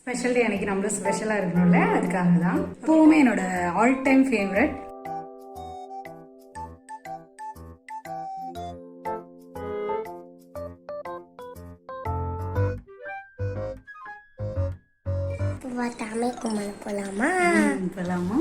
Special day அன்னைக்கு நம்மளும் ஸ்பெஷலாக இருக்கணும்ல, அதுக்காக தான். எப்போவுமே என்னோட ஆல் டைம் ஃபேவரட் தமிழ் கும்பல் போலாமா? போலாமா?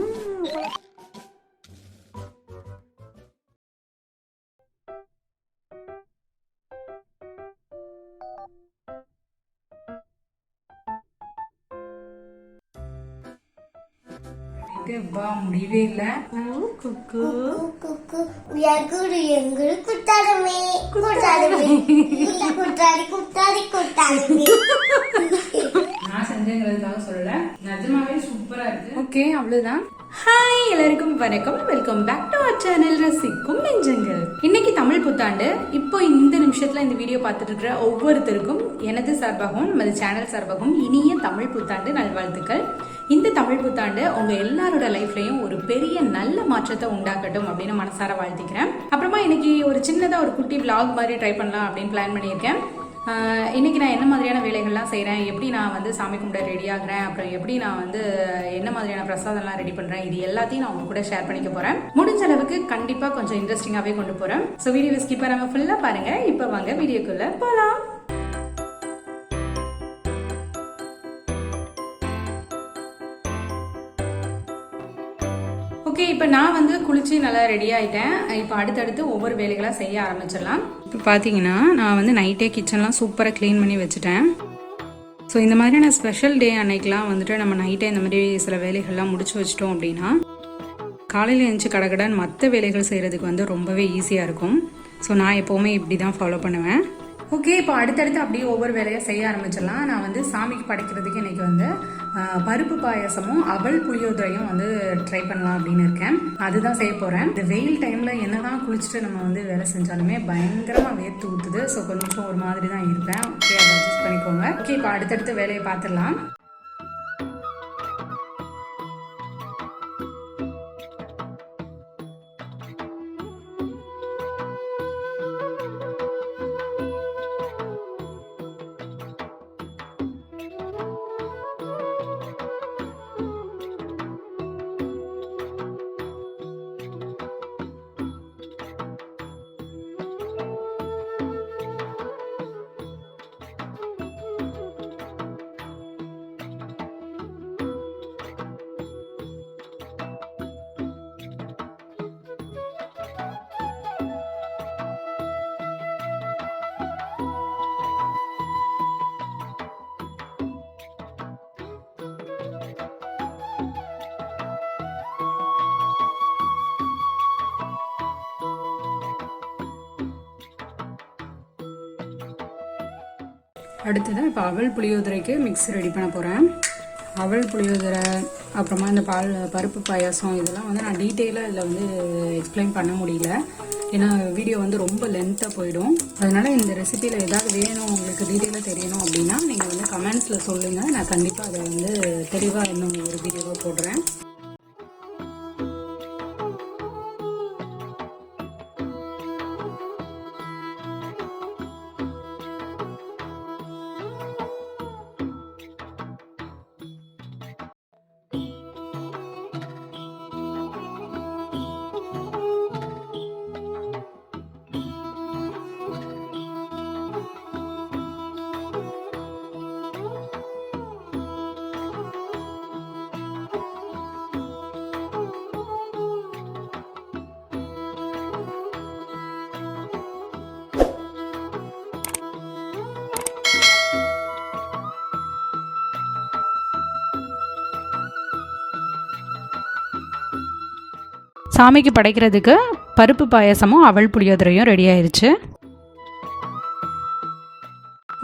முடியவே இல்ல. நான் செஞ்சேங்கிறதுக்காக சொல்லல, நிஜமாவே சூப்பரா இருக்கு. ஓகே, அவ்வளவுதான். ஹாய் எல்லாருக்கும் வணக்கம், welcome back to our channel ரசிக்கும் நெஞ்சங்கள். இன்னைக்கு தமிழ் புத்தாண்டு. இப்போ இந்த நிமிஷத்துல இந்த வீடியோ பார்த்துட்டு இருக்கிற ஒவ்வொருத்தருக்கும் எனது சார்பாகவும் நமது சேனல் சார்பாகவும் இனிய தமிழ் புத்தாண்டு நல்வாழ்த்துக்கள். இந்த தமிழ் புத்தாண்டு உங்க எல்லாரோட லைஃப்லயும் ஒரு பெரிய நல்ல மாற்றத்தை உண்டாக்கட்டும் அப்படின்னு மனசார வாழ்த்திக்கிறேன். அப்புறமா இன்னைக்கு ஒரு சின்னதா ஒரு குட்டி vlog மாதிரி ட்ரை பண்ணலாம் அப்படின்னு பிளான் பண்ணியிருக்கேன். இன்னைக்கு நான் என்ன மாதிரியான வேலைகள்லாம் செய்கிறேன், எப்படி நான் வந்து சாமி கும்பிட ரெடி ஆகுறேன், அப்புறம் எப்படி நான் வந்து என்ன மாதிரியான பிரசாதம்லாம் ரெடி பண்ணுறேன், இது எல்லாத்தையும் நான் உங்க கூட ஷேர் பண்ணிக்க போகிறேன். முடிஞ்ச அளவுக்கு கண்டிப்பாக கொஞ்சம் இன்ட்ரெஸ்டிங்காகவே கொண்டு போகிறேன். ஸோ வீடியோ ஸ்கிப் பண்ணாமல் ஃபுல்லாக பாருங்கள். இப்போ வாங்க வீடியோக்குள்ளே போகலாம். ஓகே, இப்போ நான் வந்து குளிச்சு நல்லா ரெடி ஆகிட்டேன். இப்போ அடுத்தடுத்து ஒவ்வொரு வேலைகளாக செய்ய ஆரம்பிச்சிடலாம். இப்போ பார்த்தீங்கன்னா நான் வந்து நைட்டே கிச்சன்லாம் சூப்பராக க்ளீன் பண்ணி வச்சுட்டேன். ஸோ இந்த மாதிரியான ஸ்பெஷல் டே அன்னைக்கெலாம் வந்துட்டு நம்ம நைட்டே இந்த மாதிரி சில வேலைகள்லாம் முடிச்சு வச்சிட்டோம் அப்படின்னா காலையில் எழுந்துச்சு கடகடன்னு மற்ற வேலைகள் செய்கிறதுக்கு வந்து ரொம்பவே ஈஸியாக இருக்கும். ஸோ நான் எப்போவுமே இப்படி தான் ஃபாலோ பண்ணுவேன். ஓகே, இப்போ அடுத்தடுத்து அப்படியே ஒவ்வொரு வேலையாக செய்ய ஆரம்பிச்சிடலாம். நான் வந்து சாமிக்கு படைக்கிறதுக்கு இன்றைக்கி வந்து பருப்பு பாயசமும் அவல் புளியோதரையும் வந்து ட்ரை பண்ணலாம் அப்படின்னு இருக்கேன். அதுதான் செய்ய போகிறேன். இந்த வெயில் டைமில் என்ன தான் குளிச்சுட்டு நம்ம வந்து வேலை செஞ்சாலுமே பயங்கரமாக வேர்த்து ஊற்றுது. ஸோ கொஞ்சம் ஒரு மாதிரி தான் இருப்பேன். ஓகே, அதை அட்ஜஸ்ட் பண்ணிக்கோங்க. ஓகே, இப்போ அடுத்தடுத்து வேலையை பார்த்துடலாம். அடுத்ததான் இப்போ அவல் புளியோதரைக்கு மிக்ஸ் ரெடி பண்ண போகிறேன். அவல் புளியோதரை, அப்புறமா இந்த பருப்பு பாயாசம், இதெல்லாம் வந்து நான் டீட்டெயிலாக இதில் வந்து எக்ஸ்பிளைன் பண்ண முடியல. ஏன்னா வீடியோ வந்து ரொம்ப லென்த்தாக போயிடும். அதனால் இந்த ரெசிபியில் ஏதாவது வேணும், உங்களுக்கு டீட்டெயிலாக தெரியணும் அப்படின்னா நீங்கள் வந்து கமெண்ட்ஸில் சொல்லுங்கள். நான் கண்டிப்பாக அதை வந்து தெளிவாக இன்னும் ஒரு வீடியோவாக போடுறேன். சாமிக்கு படைக்கிறதுக்கு பருப்பு பாயசமும் அவல் புளியோதரையும் ரெடி ஆயிடுச்சு.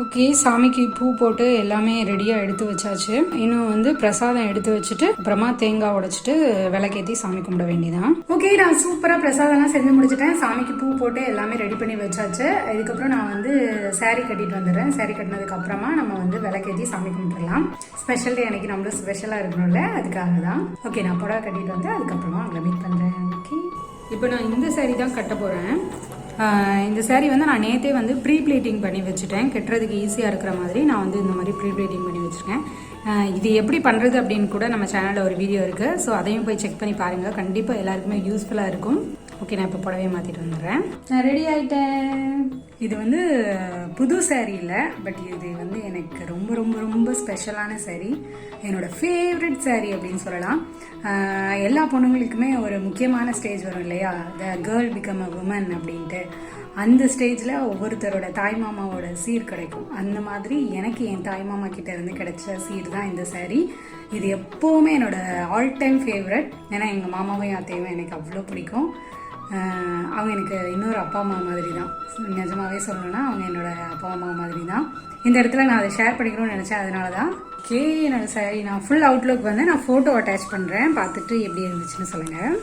ஓகே, சாமிக்கு பூ போட்டு எல்லாமே ரெடியாக எடுத்து வச்சாச்சு. இன்னும் வந்து பிரசாதம் எடுத்து வச்சுட்டு அப்புறமா தேங்காய் உடைச்சிட்டு விளக்கேற்றி சாமி கும்பிட வேண்டியதான். ஓகே, நான் சூப்பராக பிரசாதம்லாம் செஞ்சு முடிச்சுட்டேன். சாமிக்கு பூ போட்டு எல்லாமே ரெடி பண்ணி வச்சாச்சு. இதுக்கப்புறம் நான் வந்து சாரீ கட்டிட்டு வந்துடுறேன். சாரீ கட்டினதுக்கு அப்புறமா நம்ம வந்து விளக்கேற்றி சாமி கும்பிட்டுலாம். ஸ்பெஷல் டே அன்னைக்கு நம்மளும் ஸ்பெஷலாக இருக்கணும்ல, அதுக்காக தான். ஓகே, நான் புடவை கட்டிட்டு வந்து அதுக்கப்புறமா உங்களை மீட் பண்ணுறேன். ஓகே, இப்போ நான் இந்த சாரீ தான் கட்ட போகிறேன். இந்த சாரீ வந்து நான் நேற்றே வந்து ப்ரீ ப்ளீட்டிங் பண்ணி வச்சுட்டேன். கட்டுறதுக்கு ஈஸியாக இருக்கிற மாதிரி நான் வந்து இந்த மாதிரி ப்ரீ ப்ளீட்டிங் பண்ணி வச்சுருக்கேன். இது எப்படி பண்ணுறது அப்படின்னு கூட நம்ம சேனலில் ஒரு வீடியோ இருக்குது. ஸோ அதையும் போய் செக் பண்ணி பாருங்கள். கண்டிப்பாக எல்லாருக்குமே யூஸ்ஃபுல்லாக இருக்கும். ஓகே, நான் இப்போ புடவையை மாற்றிட்டு வந்துடுறேன். நான் ரெடி ஆகிட்டேன். இது வந்து புது சாரீ இல்லை, பட் இது வந்து எனக்கு ரொம்ப ரொம்ப ரொம்ப ஸ்பெஷலான சாரீ. என்னோடய ஃபேவரட் சாரீ அப்படின்னு சொல்லலாம். எல்லா பொண்ணுங்களுக்குமே ஒரு முக்கியமான ஸ்டேஜ் வரும் இல்லையா, the girl become a woman அப்படின்ட்டு. அந்த ஸ்டேஜில் ஒவ்வொருத்தரோட தாய்மாமாவோட சீர் கிடைக்கும். அந்த மாதிரி எனக்கு என் தாய்மாமா கிட்ட இருந்து கிடைச்ச சீர் தான் இந்த சாரீ. இது எப்போவுமே என்னோடய ஆல் டைம் ஃபேவரட். ஏன்னா எங்கள் மாமாவையும் அத்தையும் எனக்கு அவ்வளோ பிடிக்கும். அவங்க எனக்கு இன்னொரு அப்பா அம்மா மாதிரி தான். நிஜமாகவே சொல்லணும்னா அவங்க என்னோடய அப்பா அம்மா மாதிரி தான். இந்த இடத்துல நான் அதை ஷேர் பண்ணிக்கணும்னு நினச்சேன். அதனால தான் என்னோட சாரீ நான் ஃபுல் அவுட்லுக் வந்து நான் ஃபோட்டோ அட்டாச் பண்ணுறேன். பார்த்துட்டு எப்படி இருந்துச்சுன்னு சொல்லுங்கள்.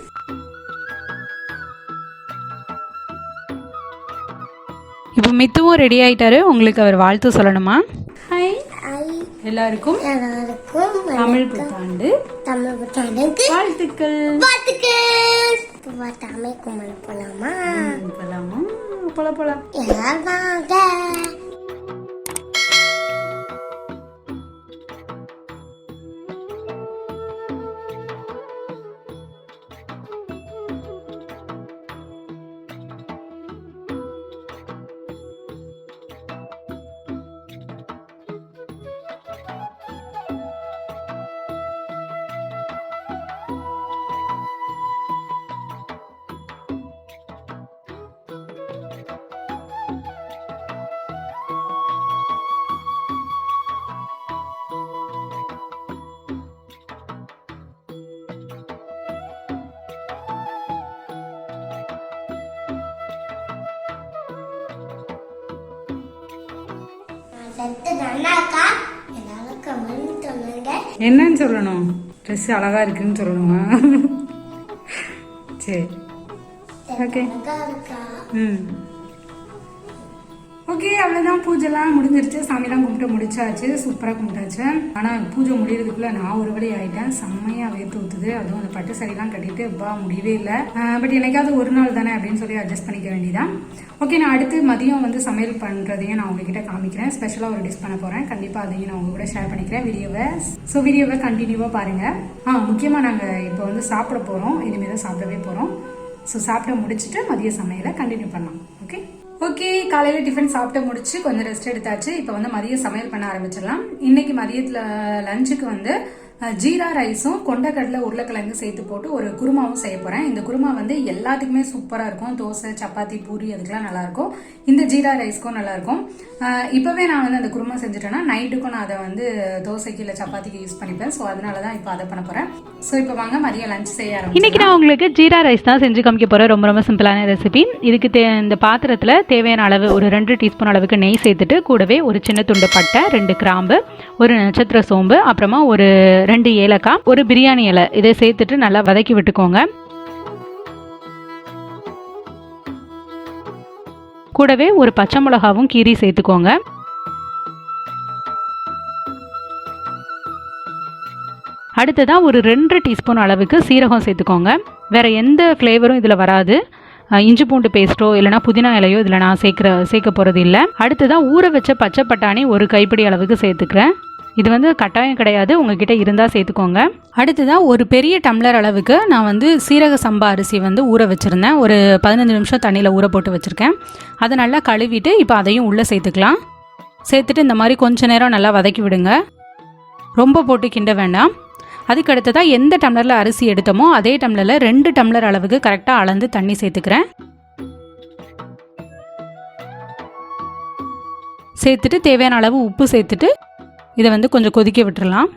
இப்போ மித்துவும் ரெடி ஆயிட்டாரு. உங்களுக்கு அவர் வாழ்த்து சொல்லணுமா? ஹாய் எல்லாருக்கும் தமிழ் புத்தாண்டு வாழ்த்துக்கள். தமிழ் கும்பல் போலாமா? போலாம். என்னன்னு சொல்லணும்? ட்ரெஸ் அழகா இருக்குன்னு சொல்லணுமா? சரி, ஓகே. ஓகே, அவ்வளோதான். பூஜைலாம் முடிஞ்சிருச்சு. சாமிலாம் கும்பிட்டு முடிச்சாச்சு. சூப்பராக கும்பிட்டாச்சு. ஆனால் பூஜை முடியறதுக்குள்ள நான் ஒரு வழி ஆகிட்டேன். செம்மையாக வேர்த்து ஊற்றுது. அதுவும் அந்த பட்டு சாரிலாம் கட்டிட்டு முடியவே இல்லை. பட் என்னைக்காவது ஒரு நாள் தானே அப்படின்னு சொல்லி அட்ஜஸ்ட் பண்ணிக்க வேண்டியதான். ஓகே, நான் அடுத்து மதியம் வந்து சமையல் பண்ணுறதையும் நான் உங்ககிட்ட காமிக்கிறேன். ஸ்பெஷலாக ஒரு டிஷ் பண்ண போகிறேன். கண்டிப்பாக அதையும் நான் உங்க கூட ஷேர் பண்ணிக்கிறேன் வீடியோவை கண்டினியூவாக பாருங்கள். முக்கியமாக நாங்கள் இப்போ வந்து சாப்பிட போகிறோம். இனிமேல் தான் சாப்பிடவே போகிறோம். ஸோ சாப்பிட முடிச்சுட்டு மதிய சமையலை கண்டினியூ பண்ணலாம். ஓகே, காலையில் டிஃபன் சாப்பிட்டு முடிச்சு கொஞ்சம் ரெஸ்ட் எடுத்தாச்சு. இப்போ வந்து மதியம் சமையல் பண்ண ஆரம்பிச்சிடலாம். இன்னைக்கு மதியத்தில் லஞ்சுக்கு வந்து ஜீரா ரைஸும் கொண்டக்கடலை உருளைக்கிழங்கு சேர்த்து போட்டு ஒரு குருமாவும் செய்ய போகிறேன். இந்த குருமா வந்து எல்லாத்துக்குமே சூப்பராக இருக்கும். தோசை, சப்பாத்தி, பூரி அதுக்கெலாம் நல்லாயிருக்கும். இந்த ஜீரா ரைஸ்க்கும் நல்லாயிருக்கும். இப்போவே நான் வந்து அந்த குருமா செஞ்சுட்டேன்னா நைட்டுக்கும் நான் அதை வந்து தோசைக்கு இல்லை சப்பாத்திக்கு யூஸ் பண்ணிப்பேன். ஸோ அதனால தான் இப்போ அதை பண்ண போகிறேன். ஸோ இப்போ வாங்க மதியம் லஞ்ச் செய்ய ஆரம்பிச்சு. இன்றைக்கி நான் உங்களுக்கு ஜீரா ரைஸ் தான் செஞ்சு காமிக்க போகிறேன். ரொம்ப ரொம்ப சிம்பிளான ரெசிபி. இதுக்கு இந்த பாத்திரத்தில் தேவையான அளவு ஒரு 2 டீஸ்பூன் அளவுக்கு நெய் சேர்த்துட்டு கூடவே ஒரு சின்ன துண்டு பட்டை, 2 கிராம்பு, ஒரு நட்சத்திர சோம்பு, அப்புறமா ஒரு 2 ஏலக்காய், ஒரு பிரியாணி இலை இதை சேர்த்துட்டு நல்லா வதக்கி விட்டுக்கோங்க. கூடவே ஒரு பச்சை மிளகாவும் கீரி சேர்த்துக்கோங்க. அடுத்ததாக ஒரு 2 டீஸ்பூன் அளவுக்கு சீரகம் சேர்த்துக்கோங்க. வேறு எந்த ஃப்ளேவரும் இதில் வராது. இஞ்சி பூண்டு பேஸ்ட்டோ இல்லைனா புதினா இலையோ இதில் நான் சேர்க்க போகிறது இல்லை. அடுத்ததாக ஊற வச்ச பச்சை பட்டாணி ஒரு கைப்பிடி அளவுக்கு சேர்த்துக்கிறேன். இது வந்து கட்டாயம் கிடையாது, உங்ககிட்ட இருந்தால் சேர்த்துக்கோங்க. அடுத்ததாக ஒரு பெரிய டம்ளர் அளவுக்கு நான் வந்து சீரக சம்பா அரிசி வந்து ஊற வச்சுருந்தேன். ஒரு 15 நிமிஷம் தண்ணியில் ஊற போட்டு வச்சுருக்கேன். அதை நல்லா கழுவிட்டு இப்போ அதையும் உள்ளே சேர்த்துக்கலாம். சேர்த்துட்டு இந்த மாதிரி கொஞ்சம் நேரம் நல்லா வதக்கி விடுங்க. ரொம்ப போட்டு கிண்ட வேண்டாம். அதுக்கு அடுத்ததாக எந்த டம்ளரில் அரிசி எடுத்தோமோ அதே டம்ளரில் 2 டம்ளர் அளவுக்கு கரெக்டாக அளந்து தண்ணி சேர்த்துக்கிறேன். சேர்த்துட்டு தேவையான அளவு உப்பு சேர்த்துட்டு இதை வந்து கொஞ்சம் கொதிக்க விட்டுறலாம்.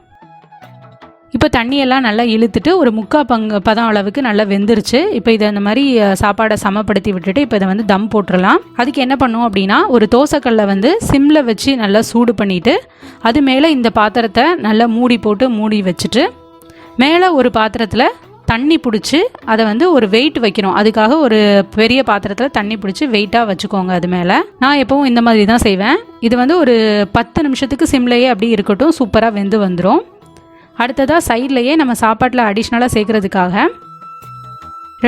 இப்போ தண்ணியெல்லாம் நல்லா இழுத்துட்டு ஒரு 3/4 பதம் அளவுக்கு நல்லா வெந்துருச்சு. இப்போ இதை இந்த மாதிரி சாப்பாடை சமப்படுத்தி விட்டுட்டு இப்போ இதை வந்து தம் போட்டுடலாம். அதுக்கு என்ன பண்ணுவோம் அப்படின்னா, ஒரு தோசைக்கல்லை வந்து சிம்மில் வச்சு நல்லா சூடு பண்ணிவிட்டு அது மேலே இந்த பாத்திரத்தை நல்லா மூடி போட்டு மூடி வச்சுட்டு மேலே ஒரு பாத்திரத்தில் தண்ணி பிடிச்சி அதை வந்து ஒரு வெயிட் வைக்கணும். அதுக்காக ஒரு பெரிய பாத்திரத்தில் தண்ணி பிடிச்சி வெயிட்டாக வச்சுக்கோங்க. அது மேலே நான் எப்பவும் இந்த மாதிரி தான் செய்வேன். இது வந்து ஒரு 10 நிமிஷத்துக்கு சிம்லேயே அப்படி இருக்கட்டும். சூப்பராக வெந்து வந்துடும். அடுத்ததாக சைட்லேயே நம்ம சாப்பாட்டில் அடிஷ்னலாக சேர்க்குறதுக்காக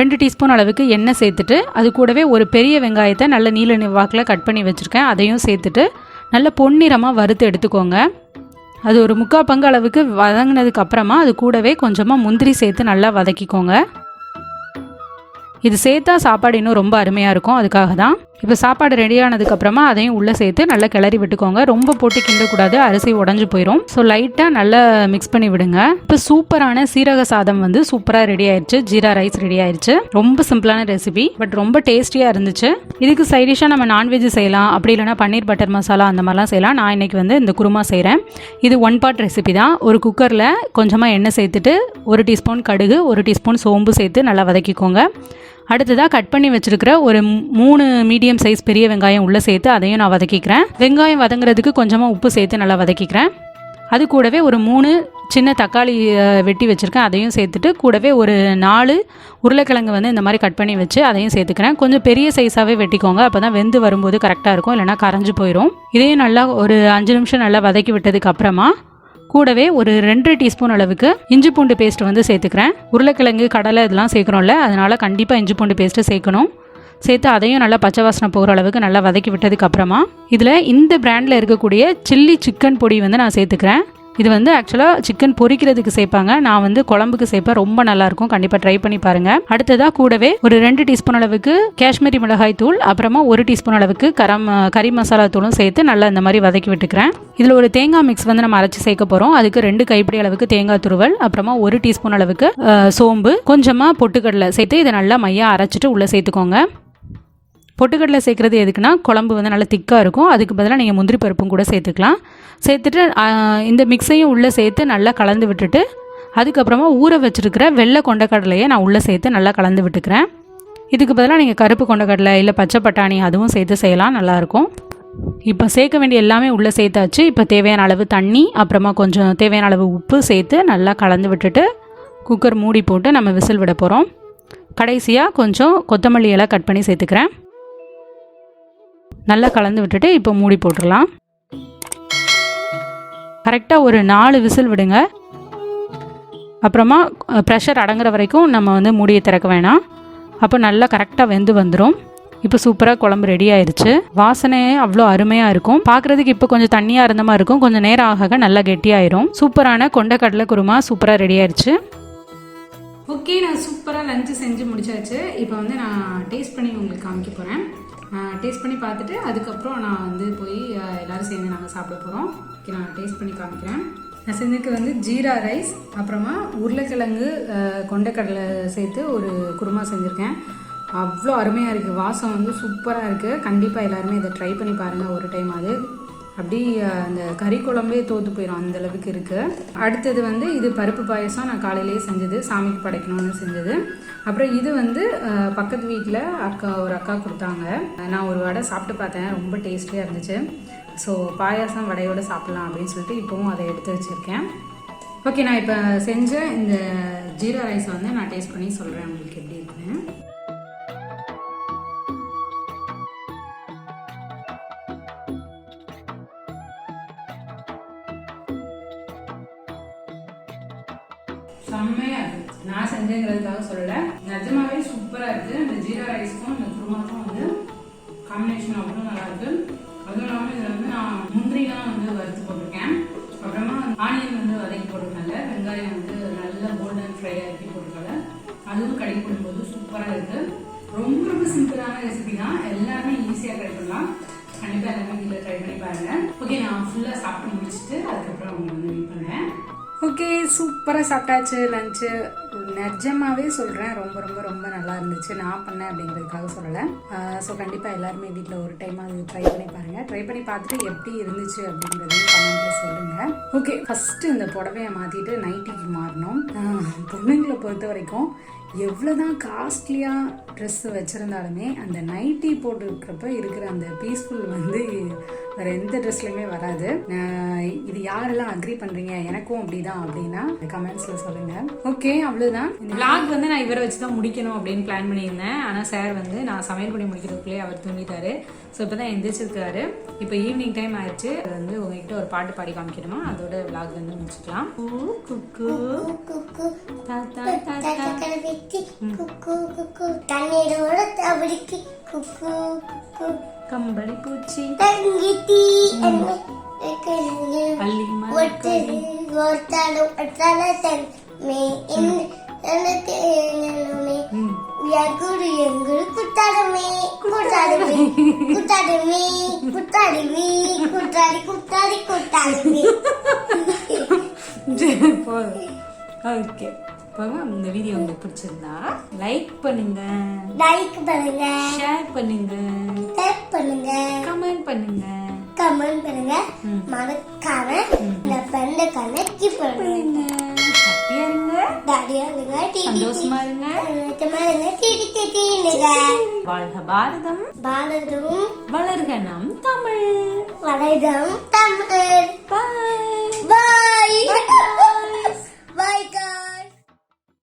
2 டீஸ்பூன் அளவுக்கு எண்ணெய் சேர்த்துட்டு அது கூடவே ஒரு பெரிய வெங்காயத்தை நல்ல நீல வாக்கில் கட் பண்ணி வச்சுருக்கேன். அதையும் சேர்த்துட்டு நல்ல பொன்னிறமாக வறுத்து எடுத்துக்கோங்க. அது ஒரு 3/4 பங்கு அளவுக்கு வதங்கினதுக்கு அப்புறமா அது கூடவே கொஞ்சமாக முந்திரி சேர்த்து நல்லா வதக்கிக்கோங்க. இது சேர்த்தா சாப்பாடு இன்னும் ரொம்ப அருமையாக இருக்கும், அதுக்காக தான். இப்போ சாப்பாடு ரெடியானதுக்கப்புறமா அதையும் உள்ளே சேர்த்து நல்லா கிளறி விட்டுக்கோங்க. ரொம்ப போட்டு கிண்டக்கூடாது, அரிசி உடஞ்சி போயிடும். ஸோ லைட்டாக நல்லா மிக்ஸ் பண்ணி விடுங்க. இப்போ சூப்பரான சீரக சாதம் வந்து சூப்பராக ரெடி ஆயிடுச்சு. ஜீரா ரைஸ் ரெடி ஆயிடுச்சு. ரொம்ப சிம்பிளான ரெசிபி, பட் ரொம்ப டேஸ்டியாக இருந்துச்சு. இதுக்கு சைடிஷாக நம்ம நான்வெஜ் செய்யலாம், அப்படி இல்லைனா பன்னீர் பட்டர் மசாலா அந்த மாதிரிலாம் செய்யலாம். நான் இன்றைக்கி வந்து இந்த குருமா செய்கிறேன். இது 1 பார்ட் ரெசிபி தான். ஒரு குக்கரில் கொஞ்சமாக எண்ணெய் சேர்த்துட்டு 1 டீஸ்பூன் கடுகு, 1 டீஸ்பூன் சோம்பு சேர்த்து நல்லா வதக்கிக்கோங்க. அடுத்ததாக கட் பண்ணி வச்சுருக்கிற ஒரு 3 மீடியம் சைஸ் பெரிய வெங்காயம் உள்ளே சேர்த்து அதையும் நான் வதக்கிக்கிறேன். வெங்காயம் வதங்குறதுக்கு கொஞ்சமாக உப்பு சேர்த்து நல்லா வதக்கிக்கிறேன். அது கூடவே ஒரு 3 சின்ன தக்காளி வெட்டி வச்சுருக்கேன், அதையும் சேர்த்துட்டு கூடவே ஒரு 4 உருளைக்கிழங்கு வந்து இந்த மாதிரி கட் பண்ணி வச்சு அதையும் சேர்த்துக்கிறேன். கொஞ்சம் பெரிய சைஸாகவே வெட்டிக்கோங்க, அப்போ தான் வெந்து வரும்போது கரெக்டாக இருக்கும், இல்லைனா கரைஞ்சி போயிடும். இதையும் நல்லா ஒரு 5 நிமிஷம் நல்லா வதக்கி விட்டதுக்கு அப்புறமா கூடவே ஒரு 2 டீஸ்பூன் அளவுக்கு இஞ்சி பூண்டு பேஸ்ட் வந்து சேர்த்துக்கிறேன். உருளைக்கிழங்கு கடலை இதெல்லாம் சேர்க்குறோம்ல, அதனால் கண்டிப்பாக இஞ்சி பூண்டு பேஸ்ட்டு சேர்க்கணும். சேர்த்து அதையும் நல்லா பச்சை வாசனை போகிற அளவுக்கு நல்லா வதக்கி விட்டதுக்கு அப்புறமா இதில் இந்த பிராண்டில் இருக்கக்கூடிய சில்லி சிக்கன் பொடி வந்து நான் சேர்த்துக்கிறேன். இது வந்து ஆக்சுவலாக சிக்கன் பொரிக்கிறதுக்கு சேர்ப்பாங்க, நான் வந்து குழம்புக்கு சேர்ப்பேன். ரொம்ப நல்லாயிருக்கும், கண்டிப்பாக ட்ரை பண்ணி பாருங்கள். அடுத்ததாக கூடவே ஒரு 2 டீஸ்பூன் அளவுக்கு காஷ்மீரி மிளகாய் தூள், அப்புறமா 1 டீஸ்பூன் அளவுக்கு கறி மசாலா தூளும் சேர்த்து நல்லா இந்த மாதிரி வதக்கி விட்டுக்கிறேன். இதில் ஒரு தேங்காய் மிக்ஸ் வந்து நம்ம அரைச்சி சேர்க்க போகிறோம். அதுக்கு 2 கைப்பிடி அளவுக்கு தேங்காய் துருவல், அப்புறமா 1 டீஸ்பூன் அளவுக்கு சோம்பு, கொஞ்சமாக பொட்டுக்கடலை சேர்த்து இதை நல்லா மையாக அரைச்சிட்டு உள்ளே சேர்த்துக்கோங்க. பொட்டுக்கடலை சேர்க்குறது எதுக்குன்னா குழம்பு வந்து நல்லா திக்காக இருக்கும். அதுக்கு பதிலாக நீங்கள் முந்திரி பருப்பும் கூட சேர்த்துக்கலாம். சேர்த்துட்டு இந்த மிக்ஸையும் உள்ளே சேர்த்து நல்லா கலந்து விட்டுட்டு அதுக்கப்புறமா ஊற வச்சுருக்கிற வெள்ளை கொண்டக்கடலையை நான் உள்ளே சேர்த்து நல்லா கலந்து விட்டுக்கிறேன். இதுக்கு பதிலாக நீங்கள் கருப்பு கொண்டக்கடலை இல்லை பச்சை பட்டாணி அதுவும் சேர்த்து செய்யலாம், நல்லாயிருக்கும். இப்போ சேர்க்க வேண்டிய எல்லாமே உள்ளே சேர்த்தாச்சு. இப்போ தேவையான அளவு தண்ணி, அப்புறமா கொஞ்சம் தேவையான அளவு உப்பு சேர்த்து நல்லா கலந்து விட்டுட்டு குக்கர் மூடி போட்டு நம்ம விசில் விட போகிறோம். கடைசியாக கொஞ்சம் கொத்தமல்லி இலை கட் பண்ணி சேர்த்துக்கிறேன். நல்லா கலந்து விட்டுட்டு இப்போ மூடி போட்டுடலாம். கரெக்டாக ஒரு 4 விசில் விடுங்க. அப்புறமா ப்ரெஷர் அடங்குற வரைக்கும் நம்ம வந்து மூடியை திறக்க வேணாம், அப்போ நல்லா கரெக்டாக வெந்து வந்துடும். இப்போ சூப்பராக குழம்பு ரெடி ஆயிடுச்சு. வாசனையே அவ்வளோ அருமையாக இருக்கும். பார்க்குறதுக்கு இப்போ கொஞ்சம் தண்ணியாக இருந்த மாதிரி இருக்கும், கொஞ்சம் நேரம் ஆக நல்லா கெட்டியாயிரும். சூப்பரான கொண்டக்கடலை குருமா சூப்பராக ரெடி ஆயிடுச்சு. ஓகே, நான் சூப்பராக லஞ்சு செஞ்சு முடிச்சாச்சு. இப்போ வந்து நான் டேஸ்ட் பண்ணி உங்களுக்கு காமிக்க போகிறேன். டேஸ்ட் பண்ணி பார்த்துட்டு அதுக்கப்புறம் நான் வந்து போய் எல்லோரும் சேர்ந்து நாங்கள் சாப்பிட போகிறோம். ஓகே, நான் டேஸ்ட் பண்ணி காமிக்கிறேன். நான் செஞ்சதுக்கு வந்து ஜீரா ரைஸ், அப்புறமா உருளைக்கிழங்கு கொண்டக்கடலை சேர்த்து ஒரு குருமா செஞ்சுருக்கேன். அவ்வளோ அருமையாக இருக்குது, வாசம் வந்து சூப்பராக இருக்குது. கண்டிப்பாக எல்லாருமே இதை ட்ரை பண்ணி பாருங்கள் ஒரு டைம். அது அப்படி அந்த கறி குழம்பே தோற்று போயிடும், அந்தளவுக்கு இருக்குது. அடுத்தது வந்து இது பருப்பு பாயசம், நான் காலையிலேயே செஞ்சது, சாமிக்கு படைக்கணும்னு செஞ்சது. அப்புறம் இது வந்து பக்கத்து வீட்டில் ஒரு அக்கா கொடுத்தாங்க. நான் ஒரு வடை சாப்பிட்டு பார்த்தேன், ரொம்ப டேஸ்டியாக இருந்துச்சு. ஸோ பாயாசம் வடையோடு சாப்பிட்லாம் அப்படின்னு சொல்லிட்டு இப்போவும் அதை எடுத்து வச்சுருக்கேன். ஓகே, நான் இப்போ செஞ்ச இந்த ஜீரா ரைஸ் வந்து நான் டேஸ்ட் பண்ணி சொல்கிறேன் உங்களுக்கு எப்படி இருக்குன்னு. செம்மையா இருக்கு. நான் செஞ்சேங்கிறதுக்காக சொல்லலை, நிஜமாவே சூப்பராக இருக்குது. இந்த ஜீரா ரைஸ்க்கும் இந்த குருமாக்கும் வந்து காம்பினேஷன் அவ்வளோ நல்லா இருக்கு. அதுவும் இல்லாமல் இதில் வந்து நான் முந்திரிலாம் வந்து வறுத்து போட்டிருக்கேன். அப்புறமா ஆனியன் வந்து வதக்கி போட்டிருக்கேன்ல, வெங்காயம் வந்து நல்லா கோல்டன் ஃப்ரை ஆக்கி போட்டிருக்காங்க. அதுவும் கடைக்கு போடும்போது சூப்பராக இருக்குது. ரொம்ப ரொம்ப சிம்பிளான ரெசிபி தான், எல்லாருமே ஈஸியாக ட்ரை பண்ணலாம். கண்டிப்பாக எல்லாமே வீட்டில் ட்ரை பண்ணி பாருங்கள். ஓகே, நான் ஃபுல்லாக சாப்பிட்டு முடிச்சுட்டு அதுக்கப்புறம் அவங்க வந்து மீட் பண்ணேன். ஓகே, சூப்பராக சாப்பிட்டாச்சு லஞ்சு. நிஜமாவே சொல்கிறேன், ரொம்ப ரொம்ப ரொம்ப நல்லா இருந்துச்சு. நான் பண்ணேன் அப்படிங்கிறதுக்காக சொல்லலை. ஸோ கண்டிப்பாக எல்லாருமே வீட்டில் ஒரு டைம் அது ட்ரை பண்ணி பாருங்கள். ட்ரை பண்ணி பார்த்துட்டு எப்படி இருந்துச்சு அப்படிங்கிறதையும் கமெண்ட்டில் சொல்லுங்கள். ஓகே, ஃபஸ்ட்டு இந்த புடவையை மாற்றிட்டு நைட்டிக்கு மாறணும். பொண்ணுங்களை பொறுத்த வரைக்கும் எவ்வளோதான் காஸ்ட்லியாக ட்ரெஸ்ஸு வச்சுருந்தாலுமே அந்த நைட்டி போட்டுருக்கிறப்ப இருக்கிற அந்த பீஸ்ஃபுல் வந்து வேறு எந்த ட்ரெஸ்லையுமே வராது. இது யாரெல்லாம் அக்ரி பண்ணுறீங்க, எனக்கும் அப்படிதான் அப்படின்னா கமெண்ட்ஸில் சொல்லுங்கள். ஓகே, அவ்வளோதான். இந்த விளாக் வந்து நான் இவரை வச்சு தான் முடிக்கணும் அப்படின்னு பிளான் பண்ணியிருந்தேன். ஆனால் சார் வந்து நான் சமையல் பண்ணி முடிக்கிறதுக்குள்ளே அவர் தூங்கிட்டாரு. ஸோ இப்போ தான் எந்திரிச்சிருக்காரு. இப்போ ஈவினிங் டைம் ஆயிடுச்சு. வந்து உங்ககிட்ட ஒரு பாட்டு பாடி காமிக்கணுமா, அதோட விளாக் வந்து முடிச்சுக்கலாம். கம்பளி பூச்சி அள்ளி ஒருத்தரு ஒருத்தாலும் ஒற்றாலும் மே எனக்கு எங்குரு எங்குரு குத்தாடுமே குத்தாடுமே குத்தாடுமே குத்தாடுமே குத்தாடி குத்தாடி குத்தாடுமே. ஓகே, இந்த வீடியோ உங்களுக்கு பிடிச்சிருந்தா லைக் பண்ணுங்க, ஷேர் பண்ணுங்க, கமெண்ட் பண்ணுங்க, மறக்காம இந்த ஃப்ரெண்டுக்கான கீப் பண்ணுங்க. ஹாப்பியா இருங்க, டாடியா இருங்க, சந்தோஷமா இருங்க, வாழ்க பாரதம், பாரதம் வளர்க நம் தமிழ். வளைதம் தமிழ். பாய் பாய் பாய்.